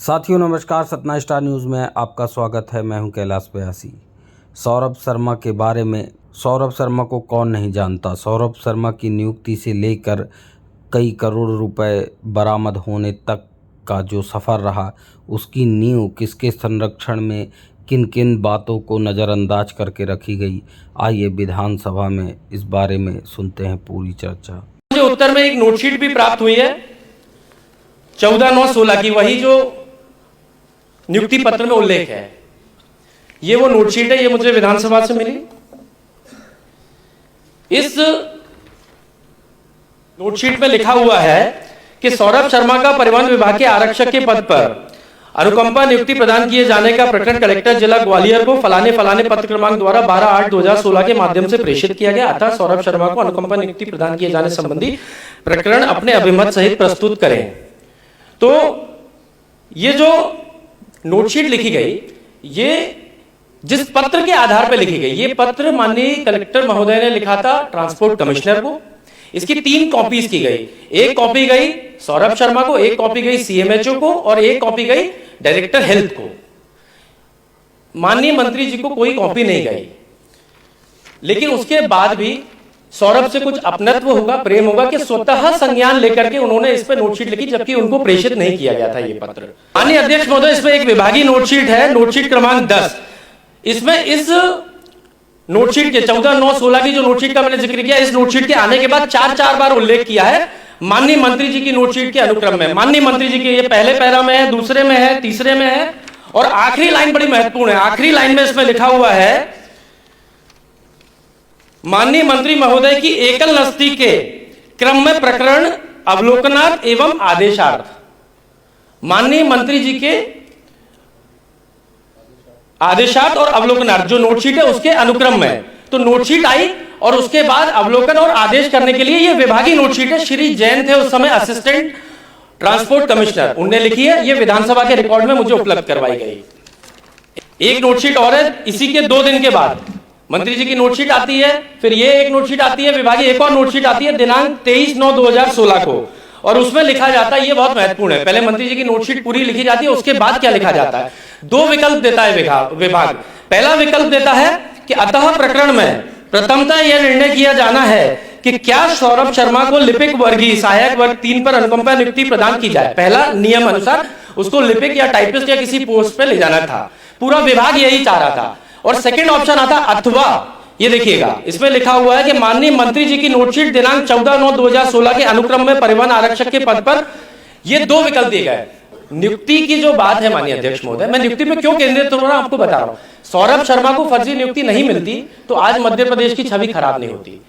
साथियों नमस्कार, Satna star news में आपका स्वागत है। मैं हूं कैलाश बयासी। सौरभ शर्मा के बारे में, सौरभ शर्मा को कौन नहीं जानता। सौरभ शर्मा की नियुक्ति से लेकर कई करोड़ रुपए बरामद होने तक का जो सफ़र रहा, उसकी नींव किसके संरक्षण में किन किन बातों को नज़रअंदाज करके रखी गई, आइए विधानसभा में इस बारे में सुनते हैं पूरी चर्चा। मुझे उत्तर में एक नोटशीट भी प्राप्त हुई है 14/9/16 की, वही जो नियुक्ति पत्र में उल्लेख है। ये वो नोटशीट है, ये मुझे विधानसभा से मिली। इस नोटशीट में लिखा हुआ है कि सौरभ शर्मा का परिवहन विभाग के आरक्षक के पद पर अनुकंपा नियुक्ति प्रदान किए जाने का प्रकरण कलेक्टर जिला ग्वालियर को फलाने पत्र क्रमांक द्वारा 12/8/2016 के माध्यम से प्रेषित किया गया। अतः सौरभ शर्मा को अनुकंपा नियुक्ति प्रदान किए जाने संबंधी प्रकरण अपने अभिमत सहित प्रस्तुत करें। तो ये जो नोटशीट लिखी गई, ये जिस पत्र के आधार पर लिखी गई, ये पत्र माननीय कलेक्टर महोदय ने लिखा था ट्रांसपोर्ट कमिश्नर को। इसकी 3 कॉपीज की गई। एक कॉपी गई सौरभ शर्मा को, एक कॉपी गई सीएमएचओ को और एक कॉपी गई डायरेक्टर हेल्थ को। माननीय मंत्री जी को कोई कॉपी नहीं गई। लेकिन उसके बाद भी सौरभ से कुछ अपनत्व होगा, प्रेम होगा कि स्वतः संज्ञान लेकर के उन्होंने इस पे नोटशीट लिखी, जबकि उनको प्रेषित नहीं किया गया था ये पत्र। माननीय अध्यक्ष महोदय, इसमें एक विभागीय नोटशीट है, नोटशीट क्रमांक 10। इसमें इस नोटशीट के 14/9/16 की जो नोटशीट का मैंने जिक्र किया, इस नोटशीट के आने के बाद 4 बार उल्लेख किया है माननीय मंत्री जी की नोटशीट के अनुक्रम में। माननीय मंत्री जी के ये पहले पैरा में है, दूसरे में है, तीसरे में है और आखिरी लाइन बड़ी महत्वपूर्ण है। आखिरी लाइन में इसमें लिखा हुआ है, माननीय मंत्री महोदय की एकल नस्ती के क्रम में प्रकरण अवलोकनार्थ एवं आदेशार्थ। माननीय मंत्री जी के आदेशार्थ और अवलोकनार्थ जो नोटशीट है उसके अनुक्रम में। तो नोटशीट आई और उसके बाद अवलोकन और आदेश करने के लिए ये विभागीय नोटशीट है। श्री जैन थे उस समय असिस्टेंट ट्रांसपोर्ट कमिश्नर, उनने लिखी है। ये विधानसभा के रिकॉर्ड में मुझे उपलब्ध करवाई गई। एक नोटशीट और है, इसी के 2 दिन के बाद मंत्री जी की नोटशीट आती है, फिर ये एक नोटशीट आती है विभागीय, एक और नोटशीट आती है दिनांक 23/9/2016 को, और उसमें लिखा जाता है, ये बहुत महत्वपूर्ण है, पहले मंत्री जी की नोटशीट पूरी लिखी जाती है, उसके बाद क्या लिखा जाता है। 2 विकल्प देता है विभाग। पहला विकल्प देता है कि अतः प्रकरण में प्रथमतः यह निर्णय किया जाना है कि क्या सौरभ शर्मा को लिपिक वर्गीय सहायक वर्ग 3 पर अनुकंपा नियुक्ति प्रदान की जाए। पहला नियम अनुसार उसको लिपिक या टाइपिस्ट या किसी पोस्ट पे ले जाना था, पूरा विभाग यही चाह रहा था। और सेकंड ऑप्शन आता अथवा, ये देखिएगा इसमें लिखा हुआ है कि माननीय मंत्री जी की नोटशीट दिनांक 14/9/2016 के अनुक्रम में परिवहन आरक्षक के पद पर, ये 2 विकल्प दिए गए। नियुक्ति की जो बात है माननीय अध्यक्ष महोदय, मैं नियुक्ति पे क्यों केंद्रित हो रहा हूं आपको बता रहा हूं। सौरभ शर्मा को फर्जी नियुक्ति नहीं मिलती तो आज मध्य प्रदेश की छवि खराब नहीं होती।